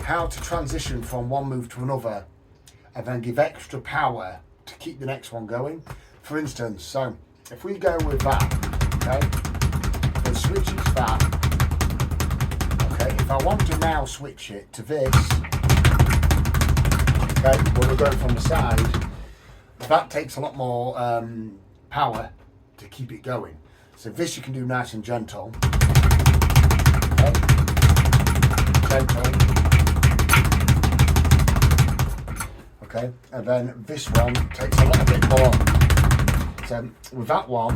how to transition from one move to another and then give extra power to keep the next one going. For instance, so if we go with that, okay, then switch it to that. Okay, if I want to now switch it to this, okay, when we're going from the side, that takes a lot more power to keep it going. So this you can do nice and gentle. Okay. Gentle. Okay, and then this one takes a little bit more. So with that one,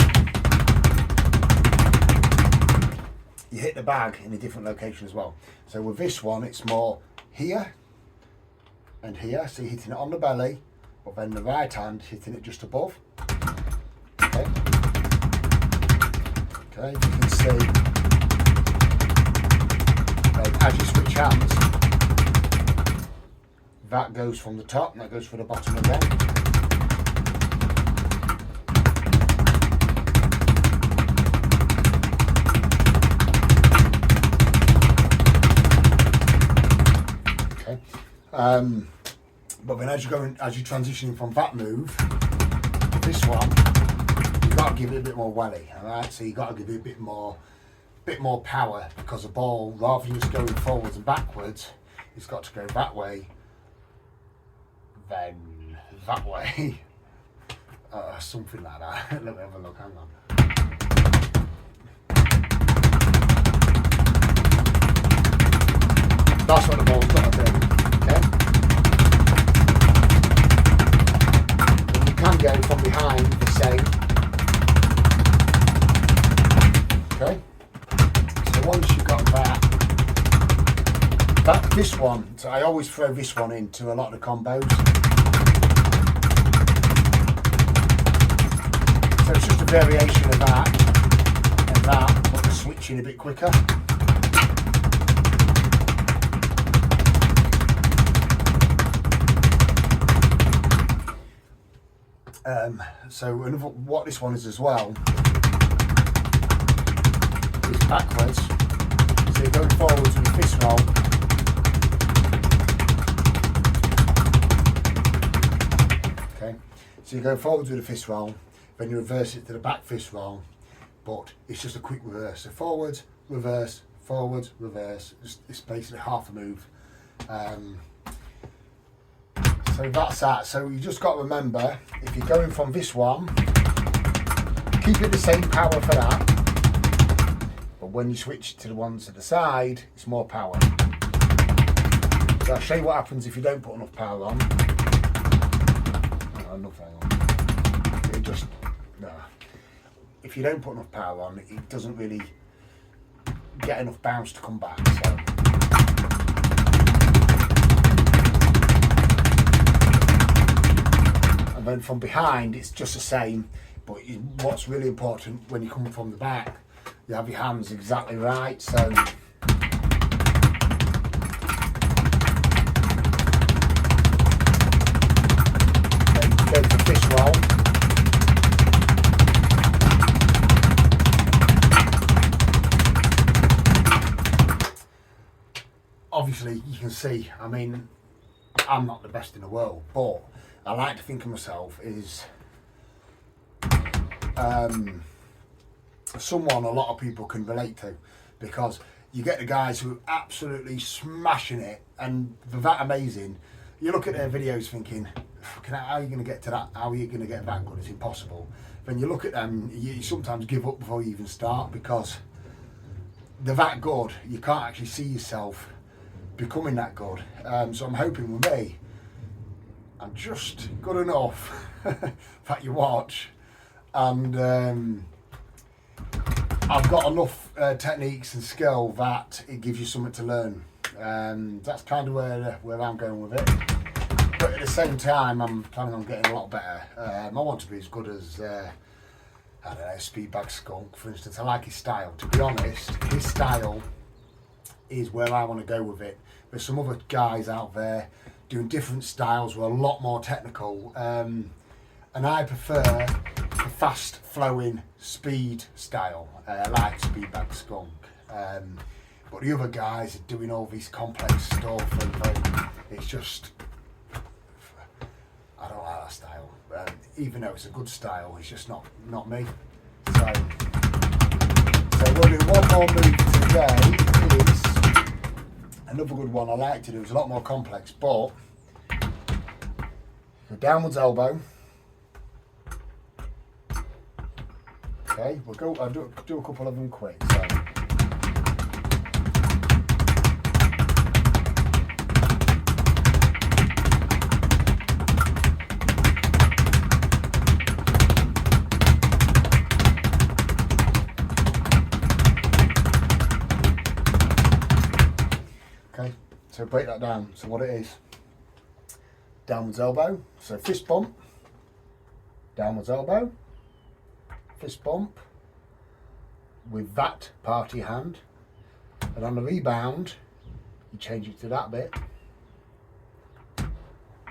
you hit the bag in a different location as well. So with this one, it's more here and here. So you're hitting it on the belly, but then the right hand hitting it just above. Okay. Okay, you can see as you switch hands, that goes from the top and that goes for the bottom again. Okay. But then as you're transitioning from that move to this one, you've got to give it a bit more welly, alright? So you've got to give it a bit more power, because the ball, rather than just going forwards and backwards, it's got to go that way, then that way. Something like that. Let me have a look, hang on. That's what the ball's got to do, okay? And you can go from behind the same. Okay? So once you've got this one, so I always throw this one into a lot of the combos. So it's just a variation of that and that, but the switching a bit quicker. So what this one is as well is backwards. So you're going forwards with a fist roll. Okay, so you go forwards with a fist roll, then you reverse it to the back fist roll, but it's just a quick reverse. So forwards, reverse, forwards, reverse. It's basically half a move. So that's that. So you just got to remember, if you're going from this one, keep it the same power for that, but when you switch to the ones to the side, it's more power. So I'll show you what happens if you don't put enough power on. Nothing on. It just, no. If you don't put enough power on, it doesn't really get enough bounce to come back. So. And then from behind, it's just the same, but what's really important when you come from the back, you have your hands exactly right. So then you go for fist roll. Obviously, you can see, I mean, I'm not the best in the world, but I like to think of myself as someone a lot of people can relate to, because you get the guys who are absolutely smashing it and they're that amazing. You look at their videos thinking, how are you going to get to that? How are you going to get that good? It's impossible. Then you look at them, you sometimes give up before you even start, because they're that good. You can't actually see yourself becoming that good. So I'm hoping with me, I'm just good enough that you watch, and I've got enough techniques and skill that it gives you something to learn. That's kind of where I'm going with it. But at the same time, I'm planning on getting a lot better. I want to be as good as, I don't know, Speedbag Skunk, for instance. I like his style. To be honest, his style is where I want to go with it. There's some other guys out there doing different styles who are a lot more technical, and I prefer the fast flowing speed style, like Speedbag Skunk. But the other guys are doing all this complex stuff, and it's just, I don't like that style. Even though it's a good style, it's just not me. So we'll do one more move today. Is another good one I like to do. It's a lot more complex, but go downwards elbow. Okay, I'll do a couple of them quick. So. Okay, so break that down. So what it is, downwards elbow, so fist bump, downwards elbow, fist bump with that part of your hand, and on the rebound you change it to that bit,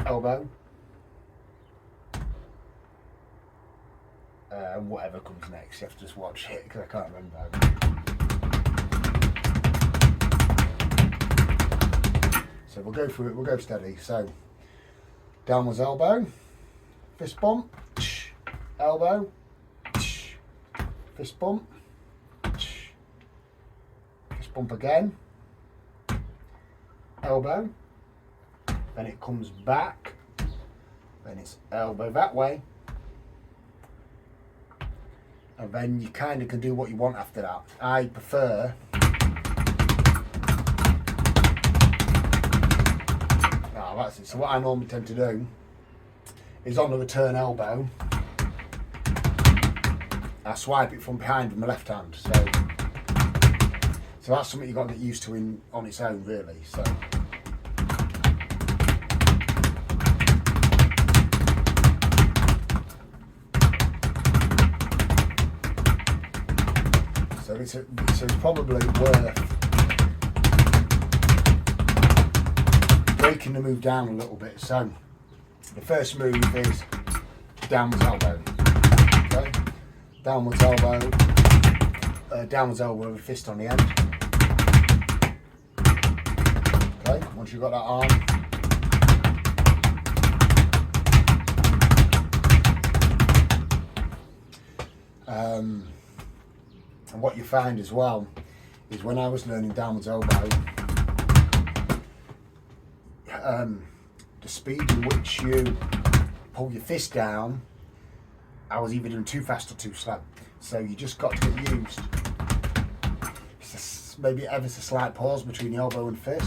elbow, and whatever comes next. You have to just watch it because I can't remember. So we'll go through it, we'll go steady. So downwards elbow, fist bump, elbow, fist bump, fist bump again, elbow, then it comes back, then it's elbow that way, and then you kind of can do what you want after that. I prefer that's it. So what I normally tend to do is on the return elbow, I swipe it from behind with my left hand. So that's something you've got to get used to on its own, really. So it's probably worth breaking the move down a little bit. So the first move is downwards elbow. Okay, downwards elbow with a fist on the end. Okay, once you've got that arm. And what you find as well is when I was learning downwards elbow, the speed in which you pull your fist down, I was either doing too fast or too slow. So you just got to get used. Maybe ever so slight pause between the elbow and fist.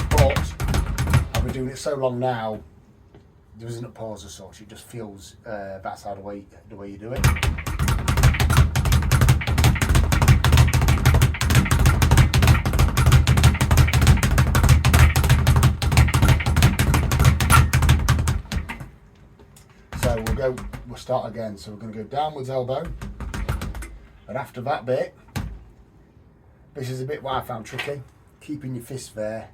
But I've been doing it so long now, there isn't a pause as such. It just feels that's how the way you do it. We'll start again. So we're going to go downwards elbow, and after that bit, this is a bit what I found tricky, keeping your fist there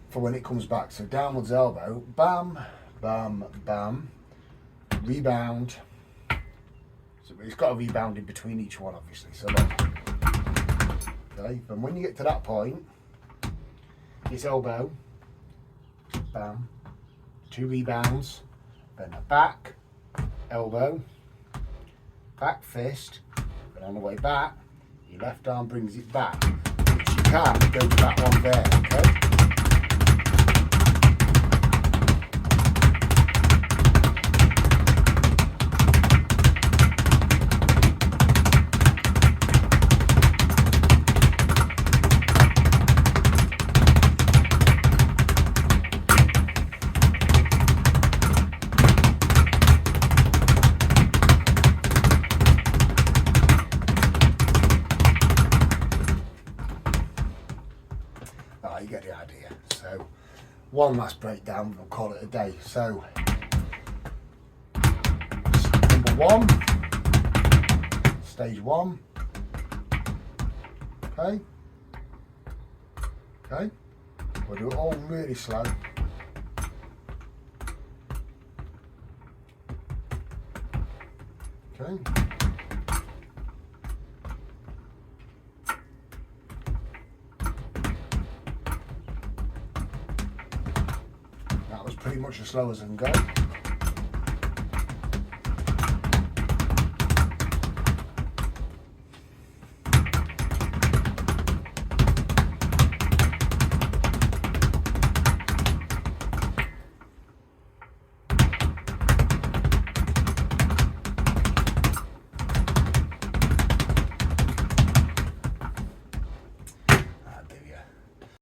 for when it comes back. So downwards elbow, bam, bam, bam, rebound. So it's got a rebound in between each one, obviously. So look, okay. And when you get to that point, it's elbow, bam, 2 rebounds, then a back, elbow, back fist, and on the way back, your left arm brings it back, which you can go to that one there, okay? You get the idea. So one last breakdown, we'll call it a day. So number 1, stage 1. Okay, we'll do it all really slow. Okay, pretty much as slow as I can go.